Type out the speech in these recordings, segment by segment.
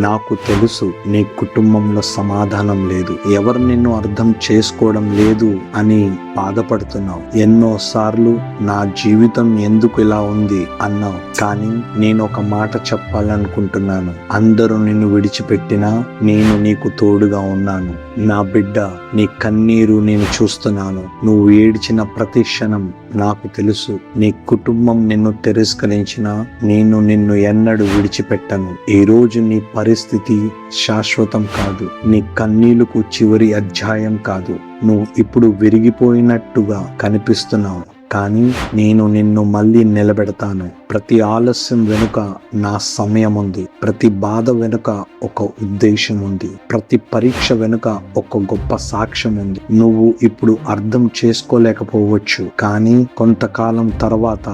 నాకు తెలుసు నీ కుటుంబంలో సమాధానం లేదు, ఎవరు నిన్ను అర్థం చేసుకోవడం లేదు అని బాధపడుతున్నావు. ఎన్నోసార్లు నా జీవితం ఎందుకు ఇలా ఉంది అన్నావు. కానీ నేను ఒక మాట చెప్పాలనుకుంటున్నాను. అందరూ నిన్ను విడిచిపెట్టినా నేను నీకు తోడుగా ఉన్నాను. నా బిడ్డ, నీ కన్నీరు నేను చూస్తున్నాను. నువ్వు ఏడ్చిన ప్రతి క్షణం నాకు తెలుసు. నీ కుటుంబం నిన్ను తిరస్కరించినా నేను నిన్ను ఎన్నడూ విడిచిపెట్టను. ఈ రోజు నీ పరిస్థితి శాశ్వతం కాదు. నీ కన్నీళ్లకు చివరి అధ్యాయం కాదు. నువ్వు ఇప్పుడు విరిగిపోయినట్టుగా కనిపిస్తున్నావు, కానీ నేను నిన్ను మళ్ళీ నిలబెడతాను. ప్రతి ఆలస్యం వెనుక నా సమయం ఉంది. ప్రతి బాధ వెనుక ఒక ఉద్దేశం ఉంది. ప్రతి పరీక్ష వెనుక ఒక గొప్ప సాక్ష్యం ఉంది. నువ్వు ఇప్పుడు అర్థం చేసుకోలేకపోవచ్చు, కానీ కొంతకాలం తర్వాత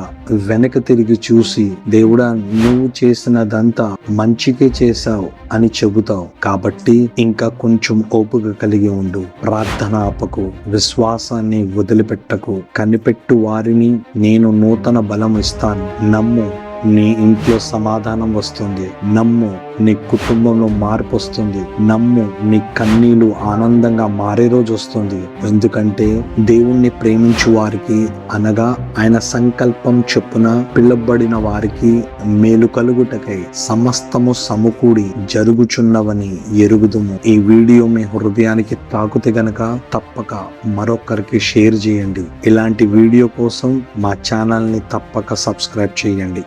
వెనక తిరిగి చూసి దేవుడా నువ్వు చేసినదంతా మంచికే చేశావు అని చెబుతావు. కాబట్టి ఇంకా కొంచెం ఓపిక కలిగి ఉండు. ప్రార్థన ఆపకు, విశ్వాసాన్ని వదిలిపెట్టకు. కనిపెట్టు వారిని నేను నూతన బలం ఇస్తాను. నమ్ము, నీ ఇంట్లో సమాధానం వస్తుంది. నమ్ము, నీ కుటుంబంలో మార్పు వస్తుంది. నమ్ము, నీ కన్నీళ్లు ఆనందంగా మారే రోజు వస్తుంది. ఎందుకంటే దేవుణ్ణి ప్రేమించు వారికి, అనగా ఆయన సంకల్పం చొప్పున పిలువబడిన వారికి మేలు కలుగుటకై సమస్తము సమకూడి జరుగుచున్నవని ఎరుగుదుము. ఈ వీడియో మీ హృదయానికి తాకుతే గనక తప్పక మరొకరికి షేర్ చేయండి. ఇలాంటి వీడియో కోసం మా ఛానల్ని తప్పక సబ్స్క్రైబ్ చేయండి.